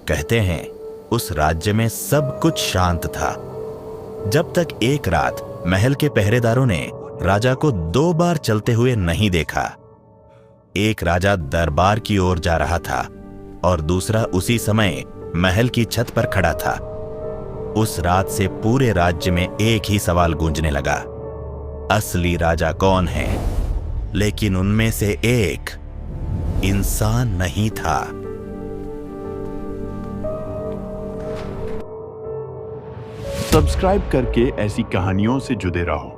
कहते हैं उस राज्य में सब कुछ शांत था, जब तक एक रात महल के पहरेदारों ने राजा को 2 बार चलते हुए नहीं देखा। एक राजा दरबार की ओर जा रहा था और दूसरा उसी समय महल की छत पर खड़ा था। उस रात से पूरे राज्य में एक ही सवाल गूंजने लगा, असली राजा कौन है? लेकिन उनमें से एक इंसान नहीं था। सब्सक्राइब करके ऐसी कहानियों से जुड़े रहो।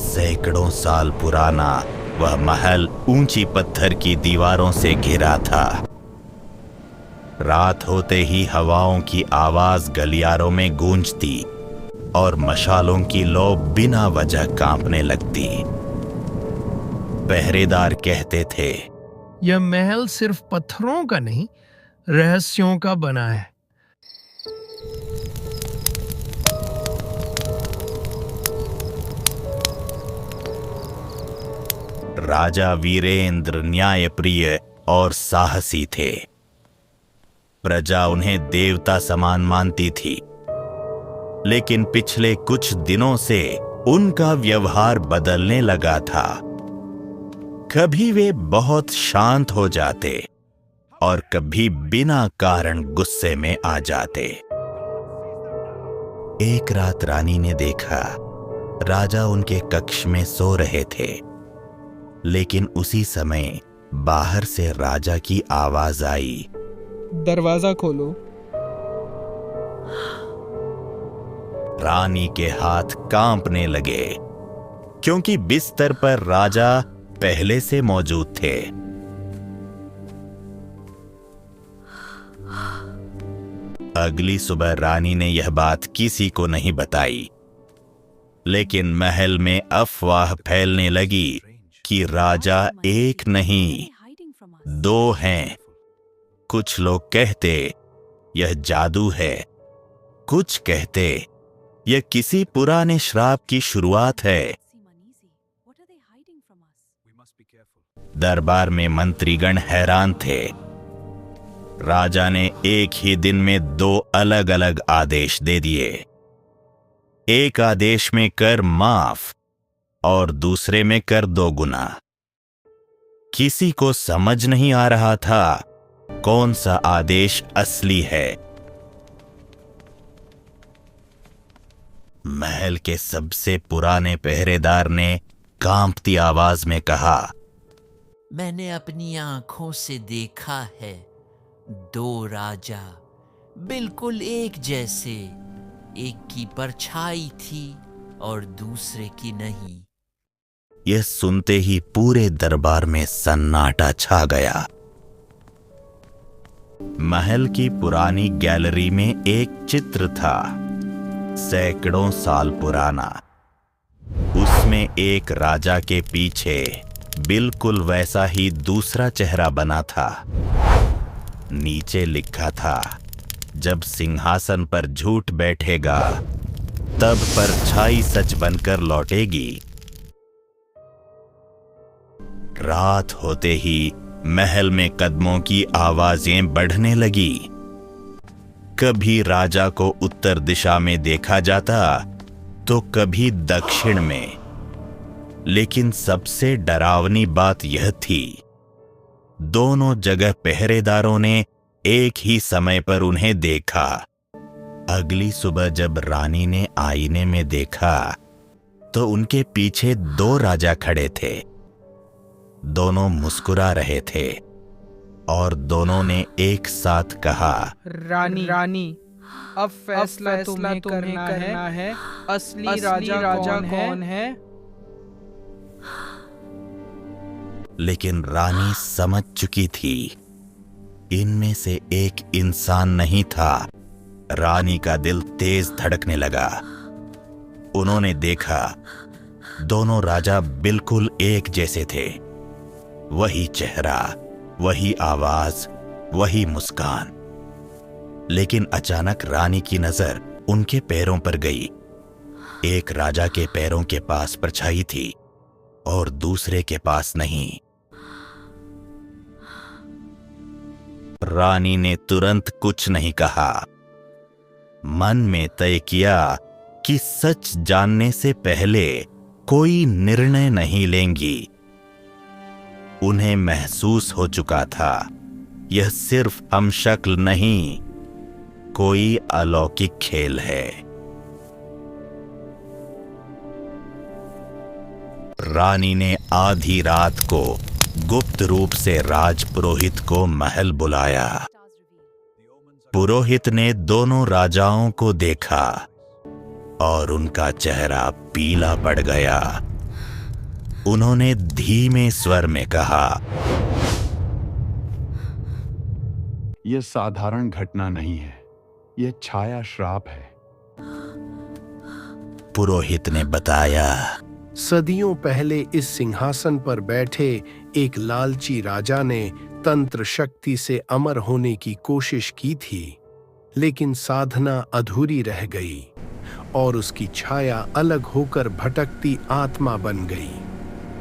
सैकड़ों साल पुराना वह महल ऊंची पत्थर की दीवारों से घिरा था। रात होते ही हवाओं की आवाज गलियारों में गूंजती और मशालों की लौ बिना वजह कांपने लगती। पहरेदार कहते थे, यह महल सिर्फ पत्थरों का नहीं, रहस्यों का बना है। राजा वीरेंद्र न्यायप्रिय और साहसी थे। प्रजा उन्हें देवता समान मानती थी, लेकिन पिछले कुछ दिनों से उनका व्यवहार बदलने लगा था। कभी वे बहुत शांत हो जाते और कभी बिना कारण गुस्से में आ जाते। एक रात रानी ने देखा राजा उनके कक्ष में सो रहे थे, लेकिन उसी समय बाहर से राजा की आवाज आई, दरवाजा खोलो। रानी के हाथ कांपने लगे, क्योंकि बिस्तर पर राजा पहले से मौजूद थे। अगली सुबह रानी ने यह बात किसी को नहीं बताई, लेकिन महल में अफवाह फैलने लगी कि राजा एक नहीं 2 हैं। कुछ लोग कहते यह जादू है, कुछ कहते यह किसी पुराने श्राप की शुरुआत है। दरबार में मंत्रीगण हैरान थे। राजा ने एक ही दिन में 2 अलग-अलग आदेश दे दिए। एक आदेश में कर माफ और दूसरे में कर 2 गुना। किसी को समझ नहीं आ रहा था कौन सा आदेश असली है। महल के सबसे पुराने पहरेदार ने कांपती आवाज में कहा, मैंने अपनी आंखों से देखा है 2 राजा बिल्कुल एक जैसे, एक की परछाई थी और दूसरे की नहीं। यह सुनते ही पूरे दरबार में सन्नाटा छा गया। महल की पुरानी गैलरी में एक चित्र था, सैकड़ों साल पुराना। उसमें एक राजा के पीछे बिल्कुल वैसा ही दूसरा चेहरा बना था। नीचे लिखा था, जब सिंहासन पर झूठ बैठेगा तब परछाई सच बनकर लौटेगी। रात होते ही महल में कदमों की आवाजें बढ़ने लगी। कभी राजा को उत्तर दिशा में देखा जाता तो कभी दक्षिण में। लेकिन सबसे डरावनी बात यह थी, दोनों जगह पहरेदारों ने एक ही समय पर उन्हें देखा। अगली सुबह जब रानी ने आईने में देखा तो उनके पीछे 2 राजा खड़े थे। दोनों मुस्कुरा रहे थे और दोनों ने एक साथ कहा, रानी अब फैसला तुम्हें करना है। असली राजा कौन है? लेकिन रानी समझ चुकी थी, इनमें से एक इंसान नहीं था। रानी का दिल तेज धड़कने लगा। उन्होंने देखा दोनों राजा बिल्कुल एक जैसे थे। वही चेहरा, वही आवाज, वही मुस्कान। लेकिन अचानक रानी की नजर उनके पैरों पर गई। एक राजा के पैरों के पास परछाई थी और दूसरे के पास नहीं। रानी ने तुरंत कुछ नहीं कहा। मन में तय किया कि सच जानने से पहले कोई निर्णय नहीं लेंगी। उन्हें महसूस हो चुका था, यह सिर्फ हमशक्ल नहीं, कोई अलौकिक खेल है। रानी ने आधी रात को गुप्त रूप से राजपुरोहित को महल बुलाया। पुरोहित ने दोनों राजाओं को देखा और उनका चेहरा पीला पड़ गया। उन्होंने धीमे स्वर में कहा, यह साधारण घटना नहीं है, यह छाया श्राप है। पुरोहित ने बताया, सदियों पहले इस सिंहासन पर बैठे एक लालची राजा ने तंत्र शक्ति से अमर होने की कोशिश की थी, लेकिन साधना अधूरी रह गई और उसकी छाया अलग होकर भटकती आत्मा बन गई।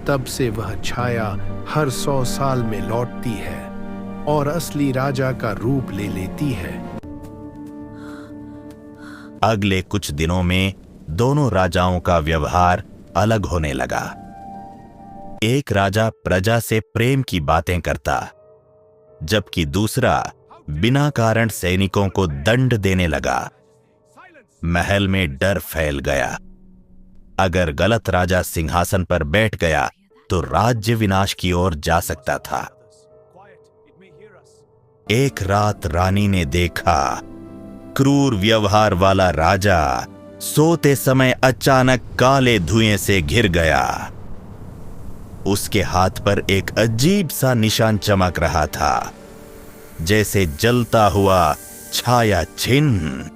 तब से वह छाया हर 100 साल में लौटती है और असली राजा का रूप ले लेती है। अगले कुछ दिनों में दोनों राजाओं का व्यवहार अलग होने लगा। एक राजा प्रजा से प्रेम की बातें करता, जबकि दूसरा बिना कारण सैनिकों को दंड देने लगा। महल में डर फैल गया। अगर गलत राजा सिंहासन पर बैठ गया तो राज्य विनाश की ओर जा सकता था। एक रात रानी ने देखा, क्रूर व्यवहार वाला राजा सोते समय अचानक काले धुएं से घिर गया। उसके हाथ पर एक अजीब सा निशान चमक रहा था, जैसे जलता हुआ छाया चिन्ह।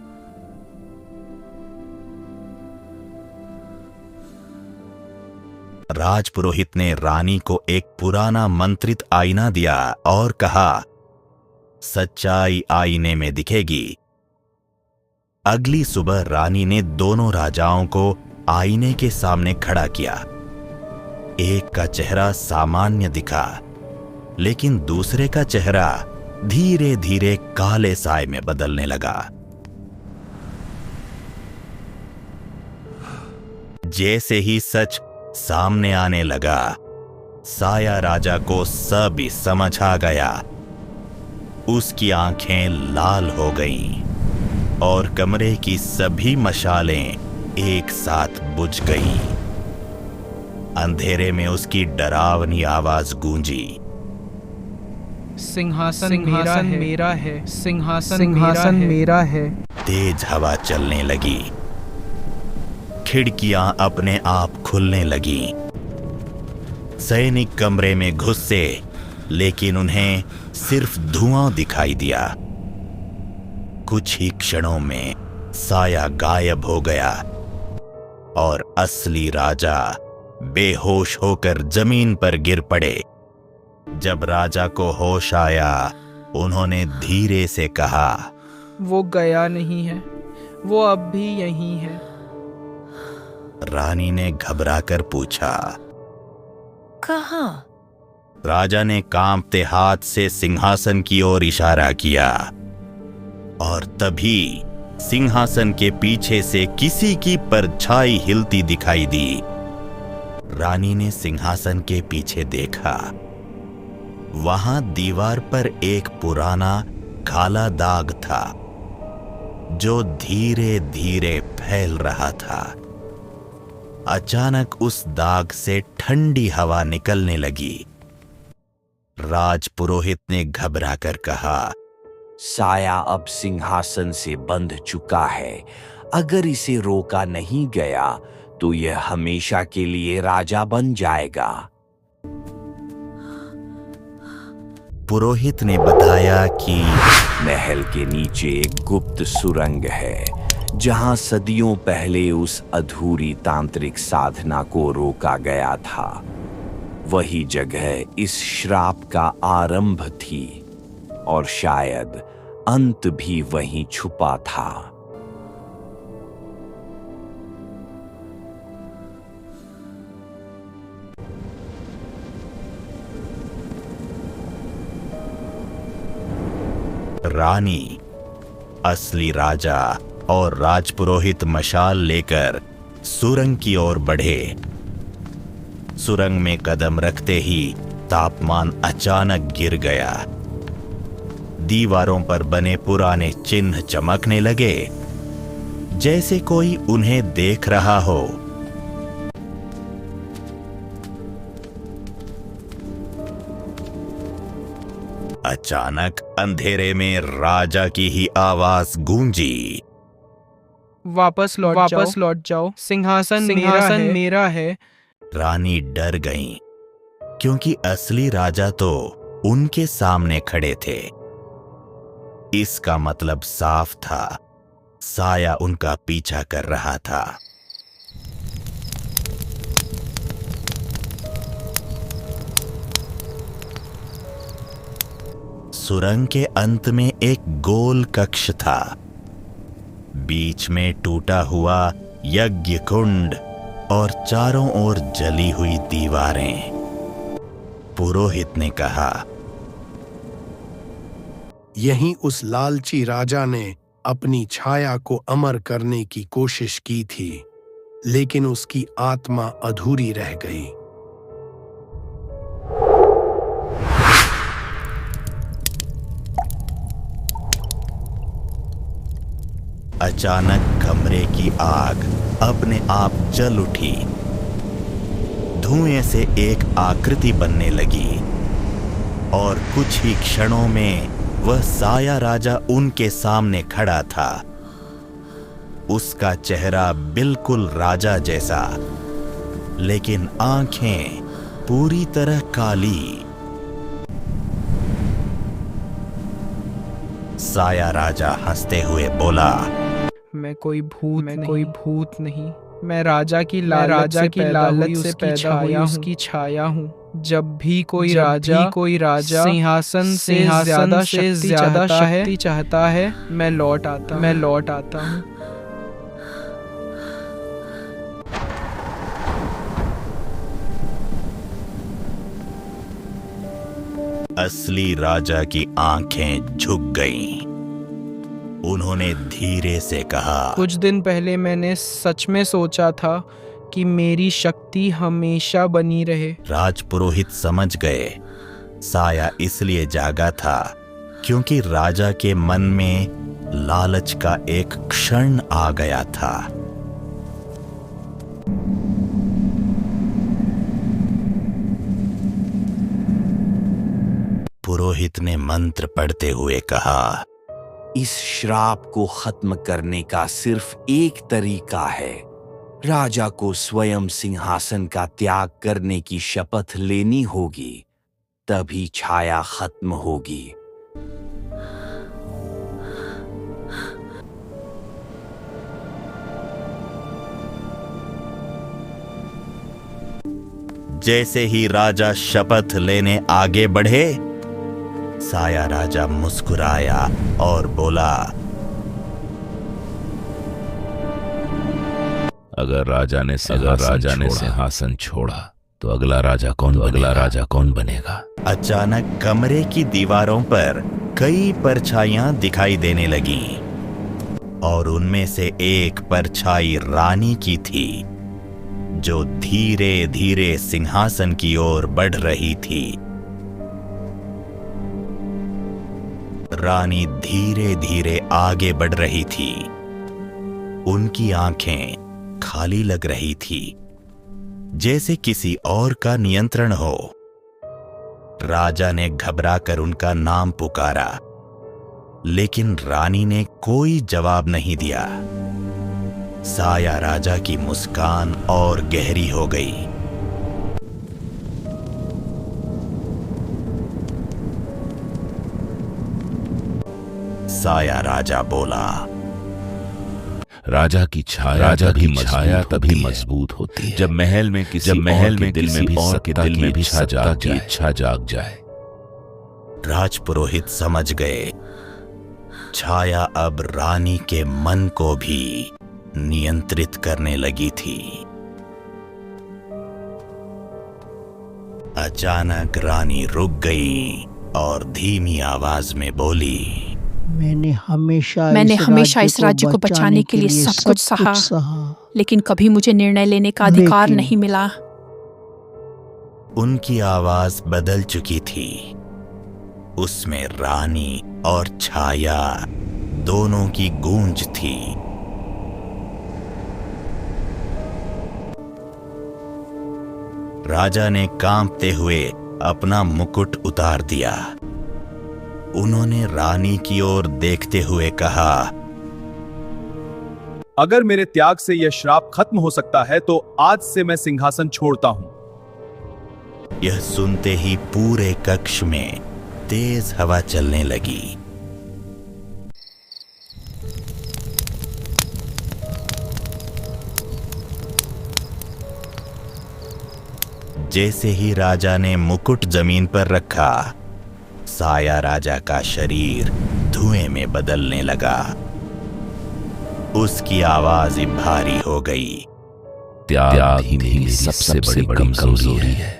राजपुरोहित ने रानी को एक पुराना मंत्रित आईना दिया और कहा, सच्चाई आईने में दिखेगी। अगली सुबह रानी ने दोनों राजाओं को आईने के सामने खड़ा किया। एक का चेहरा सामान्य दिखा, लेकिन दूसरे का चेहरा धीरे धीरे काले साए में बदलने लगा। जैसे ही सच सामने आने लगा, साया राजा को सब समझ आ गया। उसकी आंखें लाल हो गईं और कमरे की सभी मशालें एक साथ बुझ गईं। अंधेरे में उसकी डरावनी आवाज गूंजी, सिंहासन मेरा है, सिंहासन मेरा है। तेज हवा चलने लगी। खिड़कियां अपने आप खुलने लगी। सैनिक कमरे में घुसे, लेकिन उन्हें सिर्फ धुआं दिखाई दिया। कुछ ही क्षणों में साया गायब हो गया और असली राजा बेहोश होकर जमीन पर गिर पड़े। जब राजा को होश आया, उन्होंने धीरे से कहा, वो गया नहीं है, वो अब भी यहीं है। रानी ने घबराकर पूछा, कहाँ? राजा ने कांपते हाथ से सिंहासन की ओर इशारा किया और तभी सिंहासन के पीछे से किसी की परछाई हिलती दिखाई दी। रानी ने सिंहासन के पीछे देखा। वहां दीवार पर एक पुराना काला दाग था, जो धीरे धीरे फैल रहा था। अचानक उस दाग से ठंडी हवा निकलने लगी। राजपुरोहित ने घबराकर कहा, साया अब सिंहासन से बंध चुका है। अगर इसे रोका नहीं गया तो यह हमेशा के लिए राजा बन जाएगा। पुरोहित ने बताया कि महल के नीचे एक गुप्त सुरंग है, जहां सदियों पहले उस अधूरी तांत्रिक साधना को रोका गया था। वही जगह इस श्राप का आरंभ थी और शायद अंत भी वहीं छुपा था। रानी, असली राजा और राजपुरोहित मशाल लेकर सुरंग की ओर बढ़े। सुरंग में कदम रखते ही तापमान अचानक गिर गया। दीवारों पर बने पुराने चिन्ह चमकने लगे, जैसे कोई उन्हें देख रहा हो। अचानक अंधेरे में राजा की ही आवाज गूंजी। वापस लौट जाओ। सिंहासन मेरा है। रानी डर गईं, क्योंकि असली राजा तो उनके सामने खड़े थे। इसका मतलब साफ था, साया उनका पीछा कर रहा था। सुरंग के अंत में एक गोल कक्ष था। बीच में टूटा हुआ यज्ञ कुंड और चारों ओर जली हुई दीवारें। पुरोहित ने कहा, यहीं उस लालची राजा ने अपनी छाया को अमर करने की कोशिश की थी, लेकिन उसकी आत्मा अधूरी रह गई। अचानक कमरे की आग अपने आप जल उठी। धुएं से एक आकृति बनने लगी और कुछ ही क्षणों में वह साया राजा उनके सामने खड़ा था। उसका चेहरा बिल्कुल राजा जैसा, लेकिन आंखें पूरी तरह काली। साया राजा हंसते हुए बोला, मैं कोई भूत नहीं। मैं राजा की लालच से पैदा हुई उसकी छाया हूँ। जब भी कोई राजा सिंहासन से ज्यादा शक्ति चाहता है, मैं लौट आता हूँ। असली राजा की आंखें झुक गईं। उन्होंने धीरे से कहा, कुछ दिन पहले मैंने सच में सोचा था कि मेरी शक्ति हमेशा बनी रहे। राजपुरोहित समझ गए, साया इसलिए जागा था क्योंकि राजा के मन में लालच का एक क्षण आ गया था। पुरोहित ने मंत्र पढ़ते हुए कहा, इस श्राप को खत्म करने का सिर्फ एक तरीका है। राजा को स्वयं सिंहासन का त्याग करने की शपथ लेनी होगी, तभी छाया खत्म होगी। जैसे ही राजा शपथ लेने आगे बढ़े, साया राजा मुस्कुराया और बोला, अगर राजा ने सिंहासन छोड़ा तो अगला राजा कौन बनेगा? अचानक कमरे की दीवारों पर कई परछाइयां दिखाई देने लगीं और उनमें से एक परछाई रानी की थी, जो धीरे धीरे सिंहासन की ओर बढ़ रही थी। रानी धीरे धीरे आगे बढ़ रही थी। उनकी आंखें खाली लग रही थी, जैसे किसी और का नियंत्रण हो। राजा ने घबराकर उनका नाम पुकारा, लेकिन रानी ने कोई जवाब नहीं दिया। साया राजा की मुस्कान और गहरी हो गई। साया राजा बोला, राजा की छाया तभी मजबूत होती है जब महल में किसी और के दिल में भी सत्ता की इच्छा जाग जाए। राजपुरोहित समझ गए, छाया अब रानी के मन को भी नियंत्रित करने लगी थी। अचानक रानी रुक गई और धीमी आवाज में बोली, मैंने हमेशा इस राज्य को बचाने के लिए सब कुछ सहा, लेकिन कभी मुझे निर्णय लेने का अधिकार नहीं मिला। उनकी आवाज बदल चुकी थी। उसमें रानी और छाया दोनों की गूंज थी। राजा ने कांपते हुए अपना मुकुट उतार दिया। उन्होंने रानी की ओर देखते हुए कहा, अगर मेरे त्याग से यह श्राप खत्म हो सकता है तो आज से मैं सिंहासन छोड़ता हूं। यह सुनते ही पूरे कक्ष में तेज हवा चलने लगी। जैसे ही राजा ने मुकुट जमीन पर रखा, साया राजा का शरीर धुएं में बदलने लगा। उसकी आवाज भारी हो गई। त्याग ही मेरी सबसे बड़ी कमजोरी है।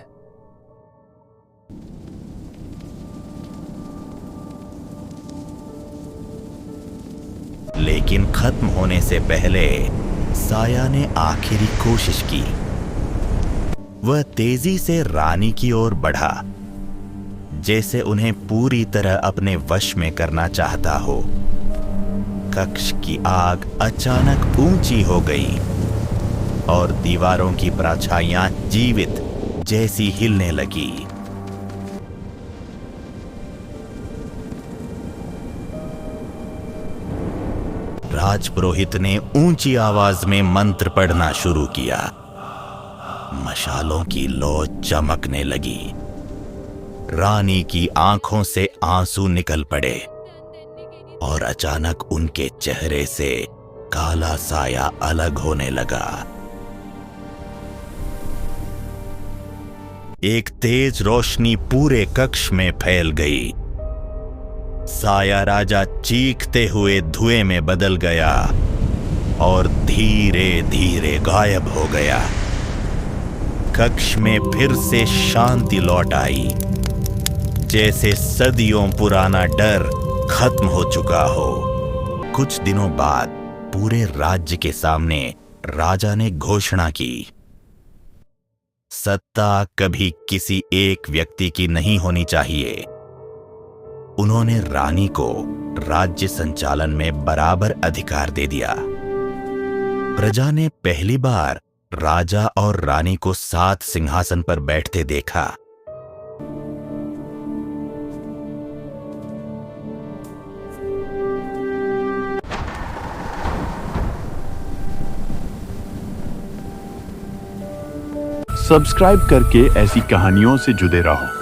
लेकिन खत्म होने से पहले साया ने आखिरी कोशिश की। वह तेजी से रानी की ओर बढ़ा, जैसे उन्हें पूरी तरह अपने वश में करना चाहता हो। कक्ष की आग अचानक ऊंची हो गई और दीवारों की परछाइयां जीवित जैसी हिलने लगी। राजपुरोहित ने ऊंची आवाज में मंत्र पढ़ना शुरू किया। मशालों की लौ चमकने लगी। रानी की आंखों से आंसू निकल पड़े और अचानक उनके चेहरे से काला साया अलग होने लगा। एक तेज रोशनी पूरे कक्ष में फैल गई। साया राजा चीखते हुए धुएं में बदल गया और धीरे धीरे गायब हो गया। कक्ष में फिर से शांति लौट आई, जैसे सदियों पुराना डर खत्म हो चुका हो। कुछ दिनों बाद पूरे राज्य के सामने राजा ने घोषणा की, सत्ता कभी किसी एक व्यक्ति की नहीं होनी चाहिए। उन्होंने रानी को राज्य संचालन में बराबर अधिकार दे दिया। प्रजा ने पहली बार राजा और रानी को साथ सिंहासन पर बैठते देखा। सब्सक्राइब करके ऐसी कहानियों से जुड़े रहो।